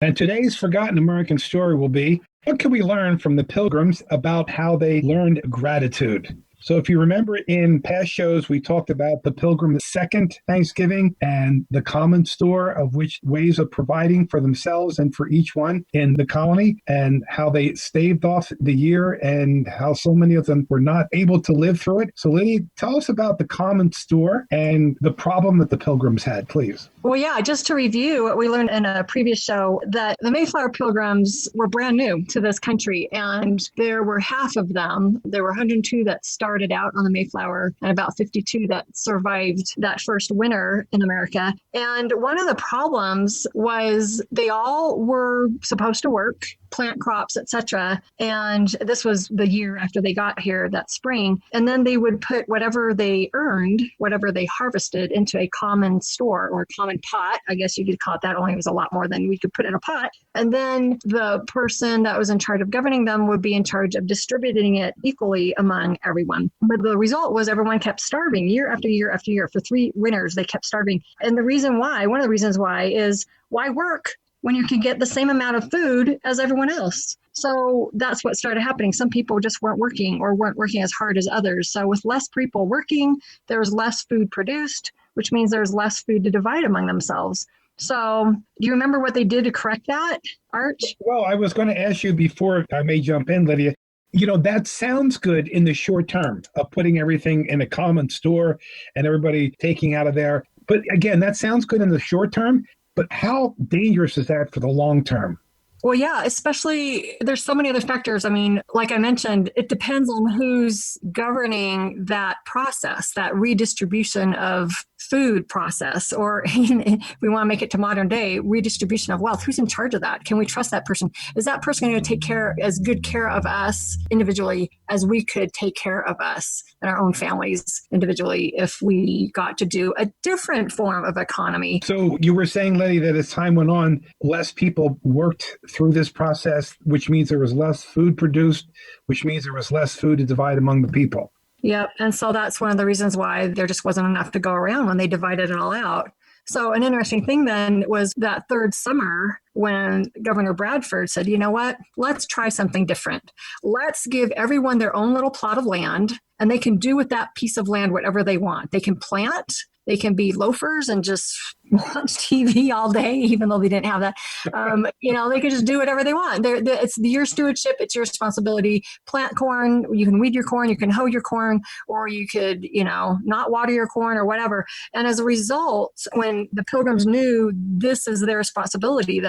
And today's Forgotten American story will be, what can we learn from the Pilgrims about how they learned gratitude? So if you remember in past shows, we talked about the Pilgrim's second Thanksgiving and the common store of which ways of providing for themselves and for each one in the colony, and how they staved off the year and how so many of them were not able to live through it. So Lydia, tell us about the common store and the problem that the Pilgrims had, please. Well, yeah, just to review what we learned in a previous show, that the Mayflower Pilgrims were brand new to this country, and there were half of them. There were 102 that started out on the Mayflower and about 52 that survived that first winter in America. And one of the problems was they all were supposed to work, plant crops, etc. And this was the year after they got here, that spring. And then they would put whatever they earned, whatever they harvested, into a common store or common pot. I guess you could call it that, only it was a lot more than we could put in a pot. And then the person that was in charge of governing them would be in charge of distributing it equally among everyone. But the result was everyone kept starving year after year after year. For 3 winters, they kept starving. And the reason why, one of the reasons why, is why work when you can get the same amount of food as everyone else? So that's what started happening. Some people just weren't working or weren't working as hard as others. So with less people working, there was less food produced, which means there's less food to divide among themselves. So do you remember what they did to correct that, Art? Well, I was going to ask you before I may jump in, Lydia. You know, that sounds good in the short term of putting everything in a common store and everybody taking out of there. But again, that sounds good in the short term. But how dangerous is that for the long term? Well, yeah, especially there's so many other factors. I mean, like I mentioned, it depends on who's governing that process, that redistribution of food process, or if we want to make it to modern day, redistribution of wealth. Who's in charge of that? Can we trust that person? Is that person going to take as good care of us individually as we could take care of us and our own families individually if we got to do a different form of economy? So you were saying, Letty, that as time went on, less people worked through this process, which means there was less food produced, which means there was less food to divide among the people. Yep. And so that's one of the reasons why there just wasn't enough to go around when they divided it all out. So an interesting thing then was that third summer when Governor Bradford said, you know what, let's try something different. Let's give everyone their own little plot of land, and they can do with that piece of land whatever they want. They can plant. They can be loafers and just watch TV all day, even though they didn't have that. They can just do whatever they want. It's your stewardship. It's your responsibility. Plant corn. You can weed your corn. You can hoe your corn, or you could, not water your corn or whatever. And as a result, when the Pilgrims knew this is their responsibility,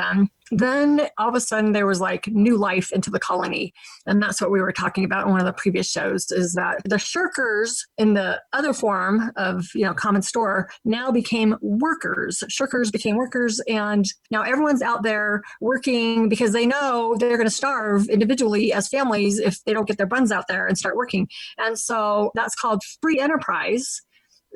then all of a sudden there was like new life into the colony. And that's what we were talking about in one of the previous shows, is that the shirkers in the other form of, common store now became workers. Shirkers became workers. And now everyone's out there working because they know they're going to starve individually as families if they don't get their buns out there and start working. And so that's called free enterprise.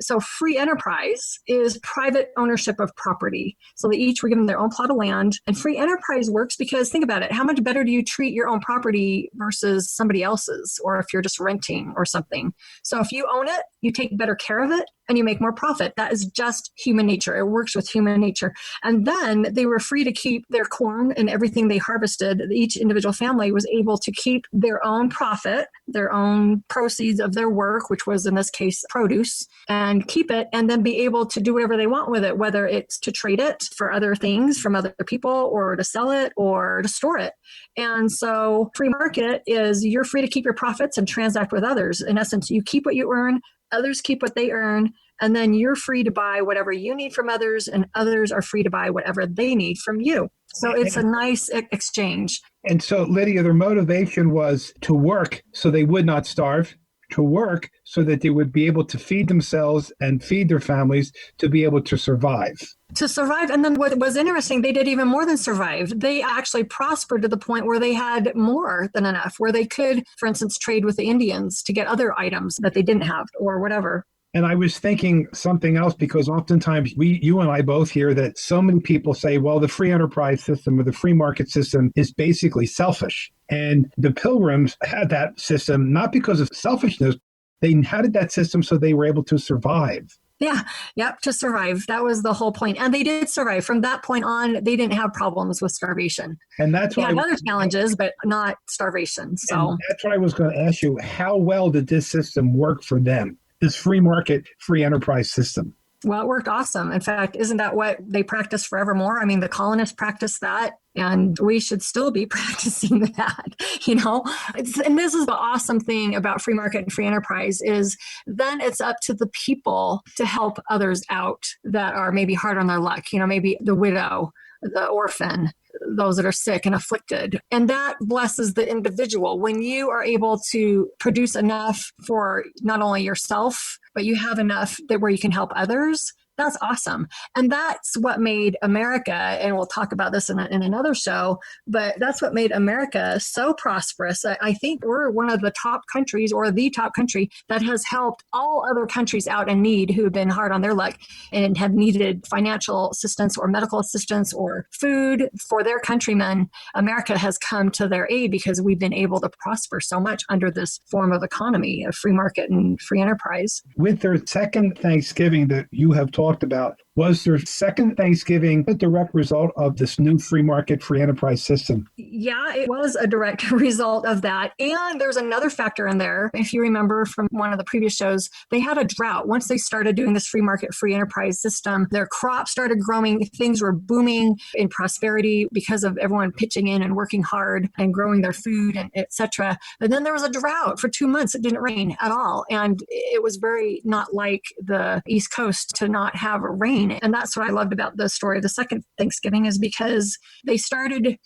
So free enterprise is private ownership of property. So they each were given their own plot of land. And free enterprise works because, think about it, how much better do you treat your own property versus somebody else's, or if you're just renting or something? So if you own it, you take better care of it and you make more profit. That is just human nature. It works with human nature. And then they were free to keep their corn and everything they harvested. Each individual family was able to keep their own profit, their own proceeds of their work, which was in this case produce, and keep it, and then be able to do whatever they want with it, whether it's to trade it for other things from other people, or to sell it, or to store it. And so free market is you're free to keep your profits and transact with others. In essence, you keep what you earn, others keep what they earn, and then you're free to buy whatever you need from others, and others are free to buy whatever they need from you. So it's a nice exchange. And so, Lydia, their motivation was to work so they would not starve, to work so that they would be able to feed themselves and feed their families to be able to survive. And then what was interesting, they did even more than survive. They actually prospered to the point where they had more than enough, where they could, for instance, trade with the Indians to get other items that they didn't have or whatever. And I was thinking something else, because oftentimes you and I both hear that so many people say, well, the free enterprise system or the free market system is basically selfish. And the Pilgrims had that system not because of selfishness. They had that system so they were able to survive. Yeah, yep, to survive. That was the whole point. And they did survive. From that point on, they didn't have problems with starvation. And that's They why had other challenges, but not starvation. and So, that's what I was going to ask you. How well did this system work for them? This free market, free enterprise system. well, it worked awesome. In fact, isn't that what they practice forevermore? I mean, the colonists practiced that, and we should still be practicing that, you know? And this is the awesome thing about free market and free enterprise is then it's up to the people to help others out that are maybe hard on their luck, you know, maybe the widow, the orphan, those that are sick and afflicted. And that blesses the individual. When you are able to produce enough for not only yourself, but you have enough that where you can help others, that's awesome. And that's what made America, and we'll talk about this in another show, but that's what made America so prosperous. I think we're one of the top countries or the top country that has helped all other countries out in need who have been hard on their luck and have needed financial assistance or medical assistance or food for their countrymen. America has come to their aid because we've been able to prosper so much under this form of economy of free market and free enterprise. With their second Thanksgiving that you have talked about, was their second Thanksgiving a direct result of this new free market, free enterprise system? Yeah, it was a direct result of that. And there's another factor in there. If you remember from one of the previous shows, they had a drought. Once they started doing this free market, free enterprise system, their crops started growing. Things were booming in prosperity because of everyone pitching in and working hard and growing their food and etc. But then there was a drought for 2 months. It didn't rain at all. And it was very not like the East Coast to not have rain. And that's what I loved about the story of the second Thanksgiving is because they started,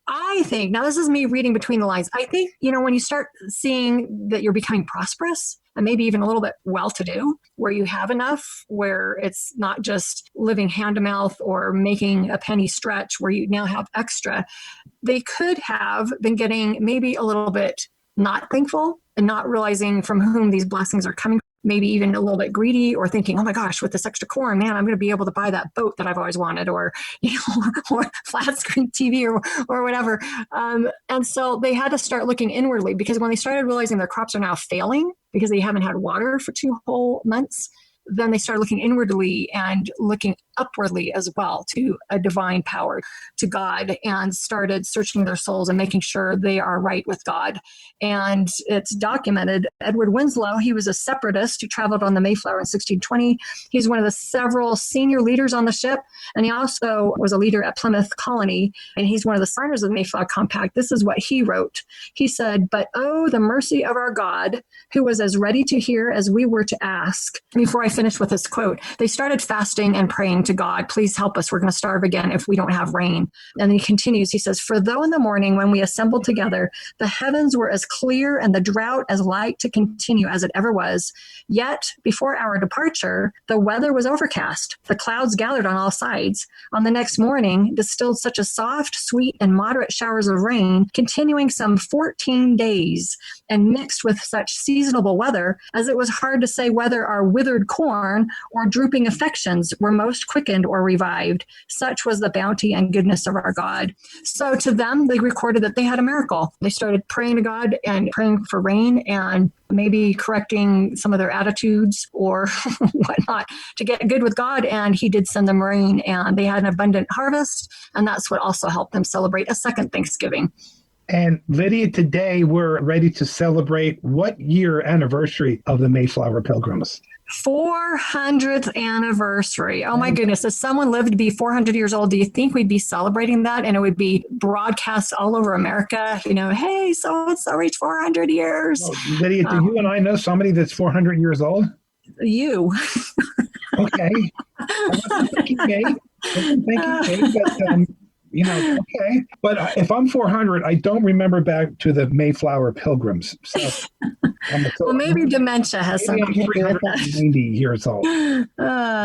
I think, now this is me reading between the lines. I think, you know, when you start seeing that you're becoming prosperous and maybe even a little bit well-to-do, where you have enough, where it's not just living hand to mouth or making a penny stretch, where you now have extra, they could have been getting maybe a little bit not thankful and not realizing from whom these blessings are coming, maybe even a little bit greedy or thinking, oh my gosh, with this extra corn, man, I'm going to be able to buy that boat that I've always wanted or, you know, or flat screen TV or whatever. And so they had to start looking inwardly because when they started realizing their crops are now failing because they haven't had water for 2 whole months, then they started looking inwardly and looking upwardly as well to a divine power, to God, and started searching their souls and making sure they are right with God. And it's documented. Edward Winslow, he was a separatist who traveled on the Mayflower in 1620. He's one of the several senior leaders on the ship. And he also was a leader at Plymouth Colony. And he's one of the signers of the Mayflower Compact. This is what he wrote. He said, "But oh, the mercy of our God, who was as ready to hear as we were to ask." Before I finish with this quote, they started fasting and praying to God, please help us. We're going to starve again if we don't have rain. And he continues, he says, "For though in the morning when we assembled together, the heavens were as clear and the drought as light to continue as it ever was, yet before our departure, the weather was overcast. The clouds gathered on all sides. On the next morning, distilled such a soft, sweet, and moderate showers of rain, continuing some 14 days, and mixed with such seasonable weather, as it was hard to say whether our withered corn or drooping affections were most quickened or revived. Such was the bounty and goodness of our God." So to them, they recorded that they had a miracle. They started praying to God and praying for rain and maybe correcting some of their attitudes or whatnot to get good with God. And he did send them rain and they had an abundant harvest. And that's what also helped them celebrate a second Thanksgiving. And Lydia, today we're ready to celebrate what year anniversary of the Mayflower Pilgrims? 400th anniversary. Oh my goodness. If someone lived to be 400 years old, do you think we'd be celebrating that? And it would be broadcast all over America, you know, hey, so-and-so reached 400 years. Well, Lydia, do you and I know somebody that's 400 years old? You. Okay. I wasn't thinking Kate. But you know, okay. But if I'm 400, I don't remember back to the Mayflower Pilgrims. So, well, maybe dementia has something to do with that. 390 years old.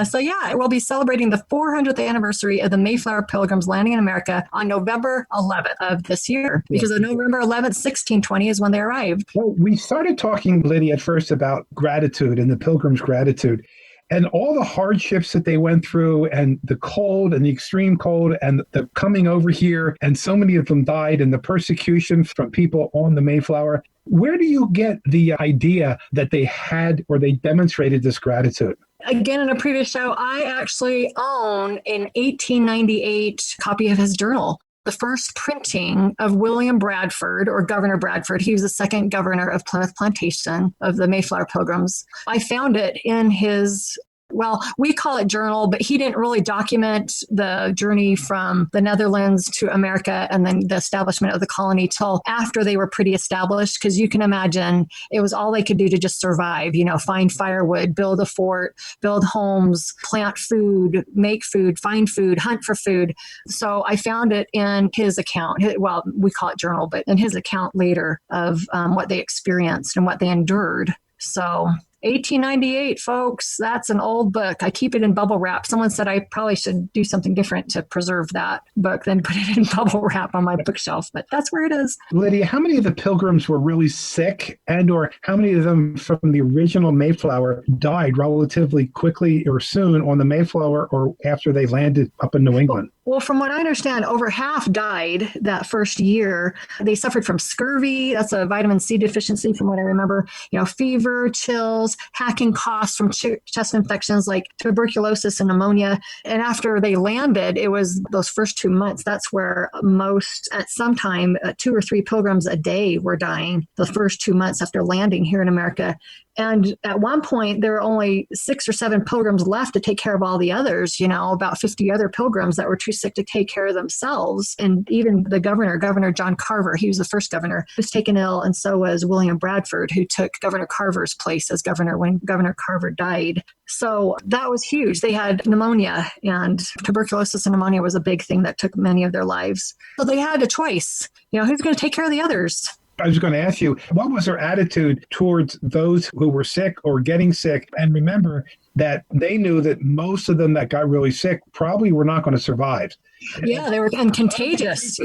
So yeah, we'll be celebrating the 400th anniversary of the Mayflower Pilgrims landing in America on November 11th of this year, because on November 11th, 1620 is when they arrived. Well, we started talking, Lydia, at first about gratitude and the Pilgrims' gratitude. And all the hardships that they went through and the cold and the extreme cold and the coming over here, and so many of them died, and the persecution from people on the Mayflower. Where do you get the idea that they had or they demonstrated this gratitude? again, in a previous show, I actually own an 1898 copy of his journal. The first printing of William Bradford, or Governor Bradford. He was the second governor of Plymouth Plantation of the Mayflower Pilgrims. I found it in his, well, we call it journal, but he didn't really document the journey from the Netherlands to America and then the establishment of the colony till after they were pretty established. Because you can imagine it was all they could do to just survive, find firewood, build a fort, build homes, plant food, make food, find food, hunt for food. So I found it in his account. Well, we call it journal, but in his account later of what they experienced and what they endured. So 1898, folks, that's an old book. I keep it in bubble wrap. Someone said I probably should do something different to preserve that book than put it in bubble wrap on my bookshelf, but that's where it is. Lydia, how many of the Pilgrims were really sick, and or how many of them from the original Mayflower died relatively quickly or soon on the Mayflower or after they landed up in New England? Well, from what I understand, over half died that first year. They suffered from scurvy. That's a vitamin C deficiency from what I remember. Fever, chills, hacking coughs from chest infections like tuberculosis and pneumonia. And after they landed, it was those first 2 months. That's where most, at some time, 2 or 3 pilgrims a day were dying the first 2 months after landing here in America. And at one point, there were only 6 or 7 pilgrims left to take care of all the others, about 50 other pilgrims that were too sick to take care of themselves. And even the Governor John Carver, he was the first governor, was taken ill. And so was William Bradford, who took Governor Carver's place as governor when Governor Carver died. So that was huge. They had pneumonia, and tuberculosis and pneumonia was a big thing that took many of their lives. So they had a choice. Who's going to take care of the others? I was going to ask you, what was their attitude towards those who were sick or getting sick? And remember that they knew that most of them that got really sick probably were not going to survive. Yeah, they were contagious,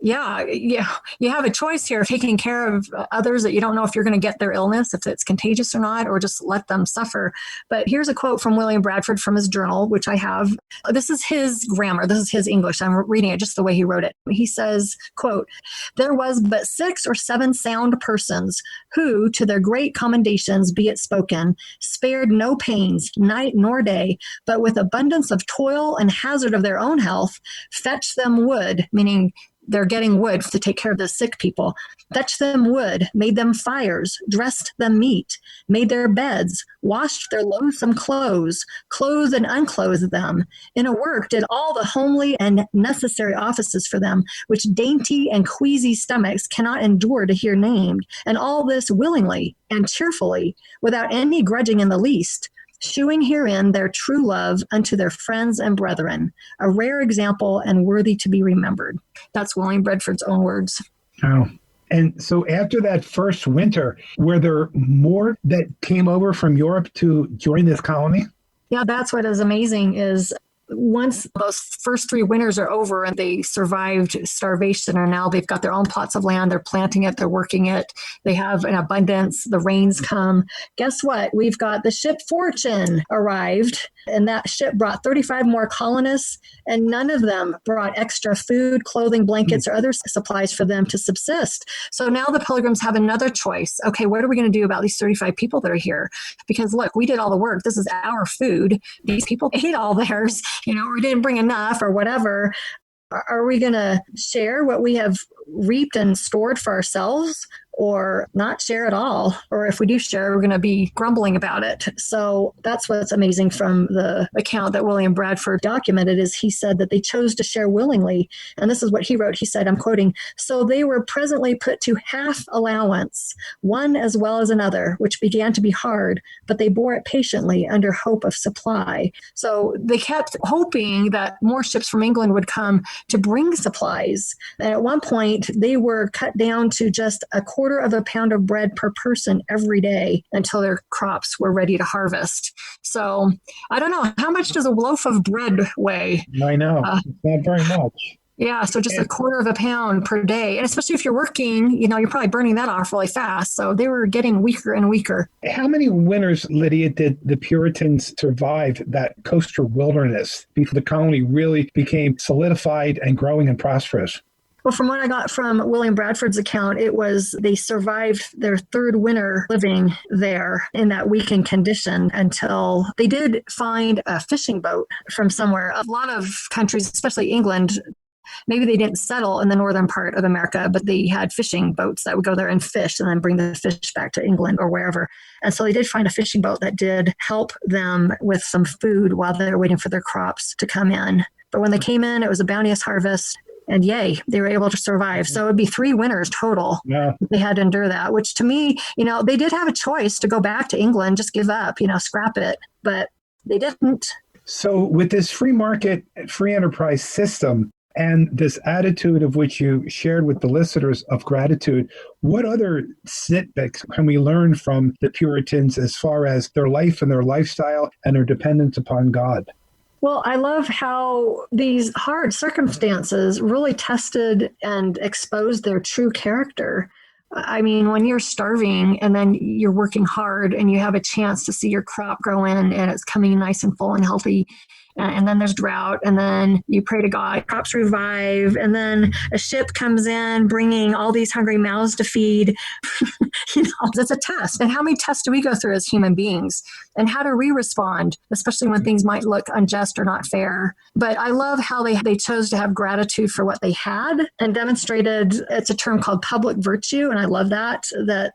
Yeah. You have a choice here, taking care of others that you don't know if you're going to get their illness, if it's contagious or not, or just let them suffer. But here's a quote from William Bradford from his journal, which I have. This is his grammar. This is his English. I'm reading it just the way he wrote it. He says, quote, "There was but 6 or 7 sound persons who, to their great commendations be it spoken, spared no pains, night nor day, but with abundance of toil and hazard of their own health, fetched them wood," meaning they're getting wood to take care of the sick people, "fetched them wood, made them fires, dressed them meat, made their beds, washed their loathsome clothes, clothed and unclothed them. In a work, did all the homely and necessary offices for them, which dainty and queasy stomachs cannot endure to hear named, and all this willingly and cheerfully, without any grudging in the least, shewing herein their true love unto their friends and brethren, a rare example and worthy to be remembered." That's William Bradford's own words. Oh. And so after that first winter, were there more that came over from Europe to join this colony? Yeah, that's what is amazing is once those first 3 winters are over and they survived starvation, and now they've got their own plots of land, they're planting it, they're working it, they have an abundance, the rains come. Guess what? We've got the ship Fortune arrived, and that ship brought 35 more colonists, and none of them brought extra food, clothing, blankets, or other supplies for them to subsist. So now the Pilgrims have another choice. Okay, what are we going to do about these 35 people that are here? Because look, we did all the work. This is our food. These people ate all theirs. We didn't bring enough or whatever. Are we going to share what we have reaped and stored for ourselves, or not share at all? Or if we do share, we're going to be grumbling about it. So that's what's amazing from the account that William Bradford documented, is he said that they chose to share willingly. And this is what he wrote. He said, I'm quoting, "So they were presently put to half allowance, one as well as another, which began to be hard, but they bore it patiently under hope of supply." So they kept hoping that more ships from England would come to bring supplies. And at one point, they were cut down to just a quarter of a pound of bread per person every day until their crops were ready to harvest. So I don't know, how much does a loaf of bread weigh? I know, it's not very much. Yeah, so just a quarter of a pound per day. And especially if you're working, you're probably burning that off really fast. So they were getting weaker and weaker. How many winters, Lydia, did the Puritans survive that coastal wilderness before the colony really became solidified and growing and prosperous? Well, from what I got from William Bradford's account, it was they survived their third winter living there in that weakened condition until they did find a fishing boat from somewhere. A lot of countries, especially England, maybe they didn't settle in the northern part of America, but they had fishing boats that would go there and fish and then bring the fish back to England or wherever. And so they did find a fishing boat that did help them with some food while they were waiting for their crops to come in. But when they came in, it was a bounteous harvest. And yay, they were able to survive. So it'd be 3 winters total. Yeah. They had to endure that, which to me, they did have a choice to go back to England, just give up, scrap it. But they didn't. So with this free market, free enterprise system and this attitude of which you shared with the listeners of gratitude, what other snippets can we learn from the Puritans as far as their life and their lifestyle and their dependence upon God? Well, I love how these hard circumstances really tested and exposed their true character. I mean, when you're starving and then you're working hard and you have a chance to see your crop grow in and it's coming nice and full and healthy, and then there's drought, and then you pray to God, crops revive, and then a ship comes in bringing all these hungry mouths to feed. It's a test. And how many tests do we go through as human beings? And how do we respond, especially when things might look unjust or not fair? But I love how they chose to have gratitude for what they had and demonstrated, it's a term called public virtue, and I love that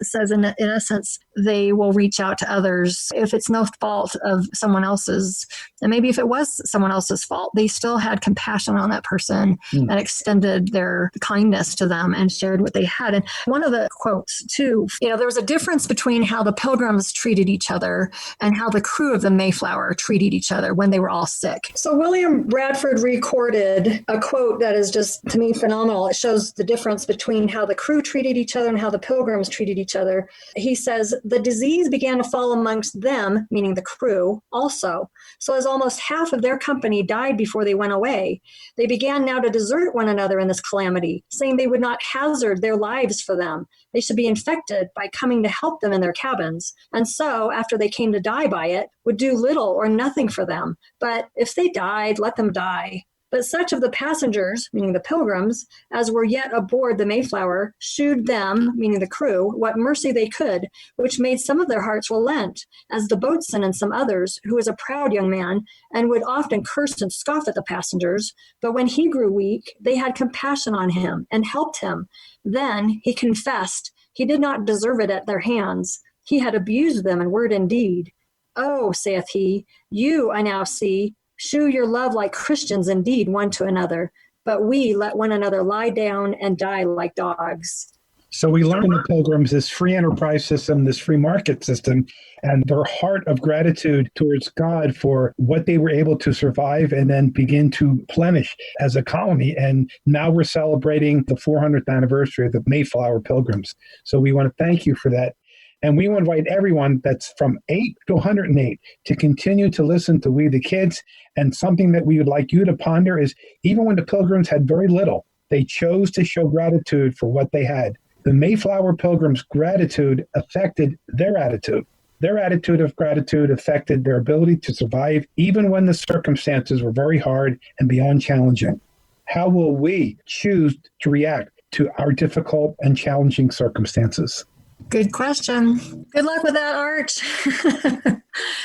says in essence, they will reach out to others if it's no fault of someone else's. And maybe if it was someone else's fault, they still had compassion on that person and extended their kindness to them and shared what they had. And one of the quotes too, there was a difference between how the Pilgrims treated each other and how the crew of the Mayflower treated each other when they were all sick. So William Bradford recorded a quote that is just, to me, phenomenal. It shows the difference between how the crew treated each other and how the Pilgrims treated each other. He says, "The disease began to fall amongst them," meaning the crew, also. "So as almost half of their company died before they went away, they began now to desert one another in this calamity, saying they would not hazard their lives for them. They should be infected by coming to help them in their cabins, and so, after they came to die by it, would do little or nothing for them. But if they died, let them die. But such of the passengers," meaning the Pilgrims, "as were yet aboard the Mayflower, shewed them," meaning the crew, "what mercy they could, which made some of their hearts relent, as the boatswain and some others, who was a proud young man, and would often curse and scoff at the passengers. But when he grew weak, they had compassion on him, and helped him. Then he confessed he did not deserve it at their hands. He had abused them in word and deed. Oh, saith he, you, I now see, shew your love like Christians indeed one to another, but we let one another lie down and die like dogs." So we learn from the Pilgrims this free enterprise system, this free market system, and their heart of gratitude towards God for what they were able to survive and then begin to plenish as a colony. And now we're celebrating the 400th anniversary of the Mayflower Pilgrims. So we want to thank you for that. And we want to invite everyone that's from 8 to 108 to continue to listen to We the Kids. And something that we would like you to ponder is, even when the Pilgrims had very little, they chose to show gratitude for what they had. The Mayflower Pilgrims' gratitude affected their attitude. Their attitude of gratitude affected their ability to survive even when the circumstances were very hard and beyond challenging. How will we choose to react to our difficult and challenging circumstances? Good question. Good luck with that, Arch.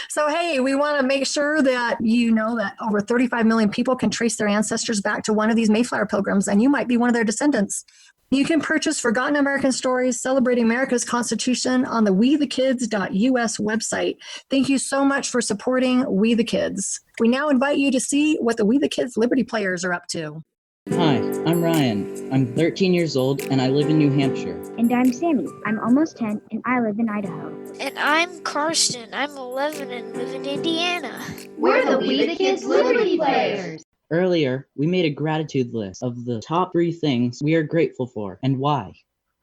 So, hey, we want to make sure that you know that over 35 million people can trace their ancestors back to one of these Mayflower Pilgrims, and you might be one of their descendants. You can purchase Forgotten American Stories Celebrating America's Constitution on the WeTheKids.us website. Thank you so much for supporting We the Kids. We now invite you to see what the We the Kids Liberty Players are up to. Hi, I'm Ryan. I'm 13 years old and I live in New Hampshire. And I'm Sammy. I'm almost 10 and I live in Idaho. And I'm Karsten. I'm 11 and live in Indiana. We're the We the Kids Liberty Players. Earlier, we made a gratitude list of the top 3 things we are grateful for and why.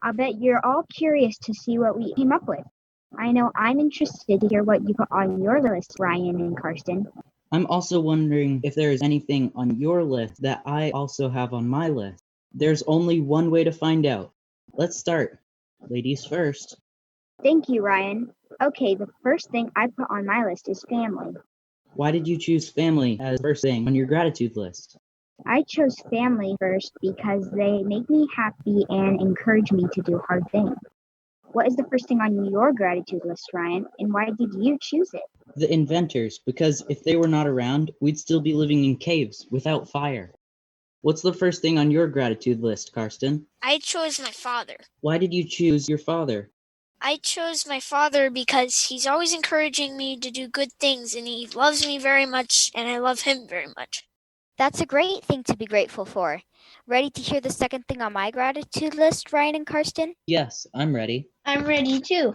I'll bet you're all curious to see what we came up with. I know I'm interested to hear what you put on your list, Ryan and Karsten. I'm also wondering if there is anything on your list that I also have on my list. There's only one way to find out. Let's start. Ladies first. Thank you, Ryan. Okay, the first thing I put on my list is family. Why did you choose family as first thing on your gratitude list? I chose family first because they make me happy and encourage me to do hard things. What is the first thing on your gratitude list, Ryan, and why did you choose it? The inventors, because if they were not around, we'd still be living in caves without fire. What's the first thing on your gratitude list, Karsten? I chose my father. Why did you choose your father? I chose my father because he's always encouraging me to do good things and he loves me very much and I love him very much. That's a great thing to be grateful for. Ready to hear the second thing on my gratitude list, Ryan and Karsten? Yes, I'm ready. I'm ready too.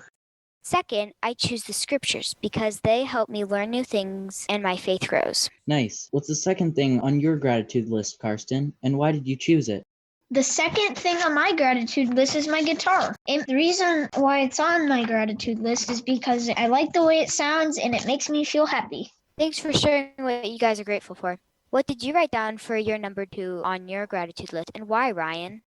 Second, I choose the scriptures because they help me learn new things and my faith grows. Nice. What's the second thing on your gratitude list, Karsten, and why did you choose it? The second thing on my gratitude list is my guitar. And the reason why it's on my gratitude list is because I like the way it sounds and it makes me feel happy. Thanks for sharing what you guys are grateful for. What did you write down for your number 2 on your gratitude list, and why, Ryan?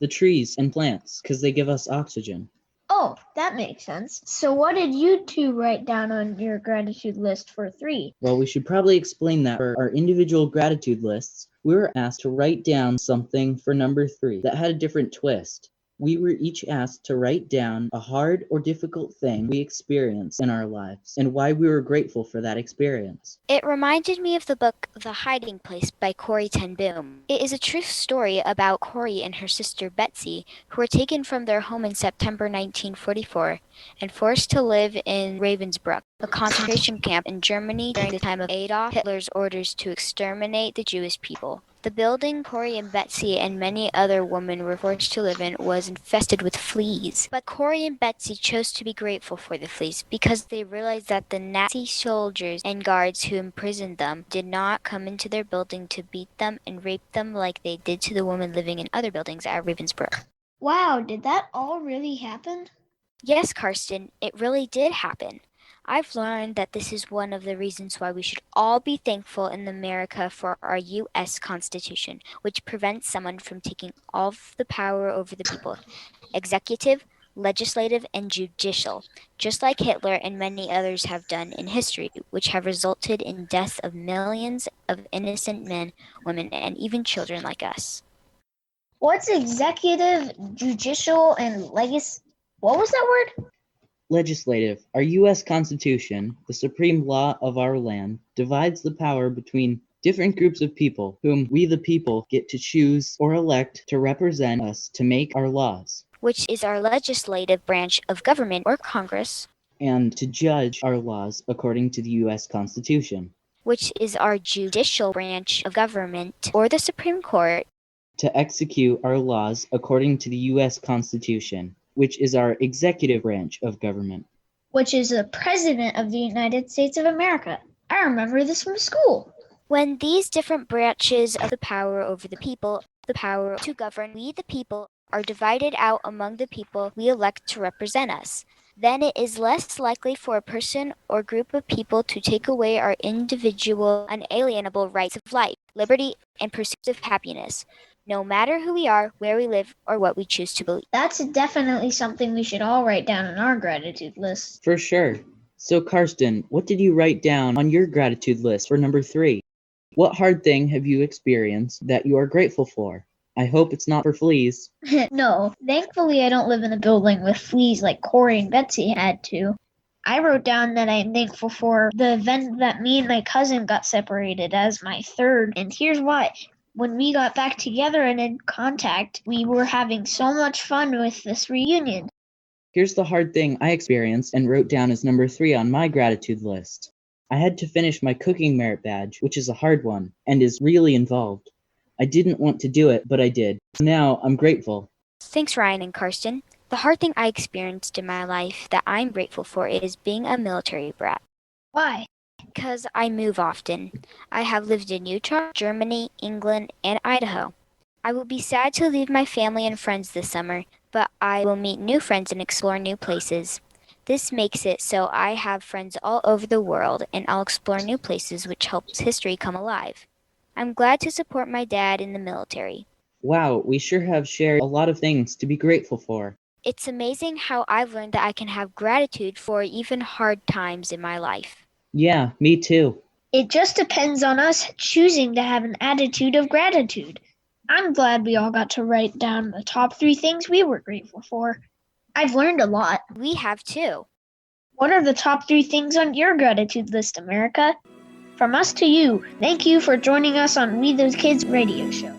The trees and plants, because they give us oxygen. Oh, that makes sense. So what did you two write down on your gratitude list for 3? Well, we should probably explain that for our individual gratitude lists, we were asked to write down something for number 3 that had a different twist. We were each asked to write down a hard or difficult thing we experienced in our lives and why we were grateful for that experience. It reminded me of the book The Hiding Place by Corrie ten Boom. It is a true story about Corrie and her sister Betsy, who were taken from their home in September 1944 and forced to live in Ravensbrück, a concentration camp in Germany during the time of Adolf Hitler's orders to exterminate the Jewish people. The building Corrie and Betsy and many other women were forced to live in was infested with fleas. But Corrie and Betsy chose to be grateful for the fleas because they realized that the Nazi soldiers and guards who imprisoned them did not come into their building to beat them and rape them like they did to the women living in other buildings at Ravensbrück. Wow, did that all really happen? Yes, Karsten, it really did happen. I've learned that this is one of the reasons why we should all be thankful in America for our U.S. Constitution, which prevents someone from taking all of the power over the people, executive, legislative, and judicial, just like Hitler and many others have done in history, which have resulted in deaths of millions of innocent men, women, and even children like us. What's executive, judicial, and what was that word? Legislative. Our U.S. Constitution, the supreme law of our land, divides the power between different groups of people whom we the people get to choose or elect to represent us to make our laws, which is our legislative branch of government or Congress, and to judge our laws according to the U.S. Constitution, which is our judicial branch of government or the Supreme Court, to execute our laws according to the U.S. Constitution, which is our executive branch of government, which is the President of the United States of America. I remember this from school. When these different branches of the power over the people, the power to govern we the people, are divided out among the people we elect to represent us, then it is less likely for a person or group of people to take away our individual, unalienable rights of life, liberty, and pursuit of happiness, no matter who we are, where we live, or what we choose to believe. That's definitely something we should all write down on our gratitude list. For sure. So, Karsten, what did you write down on your gratitude list for number 3? What hard thing have you experienced that you are grateful for? I hope it's not for fleas. No, thankfully I don't live in a building with fleas like Corrie and Betsy had to. I wrote down that I'm thankful for the event that me and my cousin got separated as my third, and here's why. When we got back together and in contact, we were having so much fun with this reunion. Here's the hard thing I experienced and wrote down as number 3 on my gratitude list. I had to finish my cooking merit badge, which is a hard one and is really involved. I didn't want to do it, but I did. Now I'm grateful. Thanks, Ryan and Karsten. The hard thing I experienced in my life that I'm grateful for is being a military brat. Why? Because I move often. I have lived in Utah, Germany, England, and Idaho. I will be sad to leave my family and friends this summer, but I will meet new friends and explore new places. This makes it so I have friends all over the world, and I'll explore new places, which helps history come alive. I'm glad to support my dad in the military. Wow, we sure have shared a lot of things to be grateful for. It's amazing how I've learned that I can have gratitude for even hard times in my life. Yeah, me too. It just depends on us choosing to have an attitude of gratitude. I'm glad we all got to write down the top 3 things we were grateful for. I've learned a lot. We have too. What are the top 3 things on your gratitude list, America? From us to you, thank you for joining us on We the Kids radio show.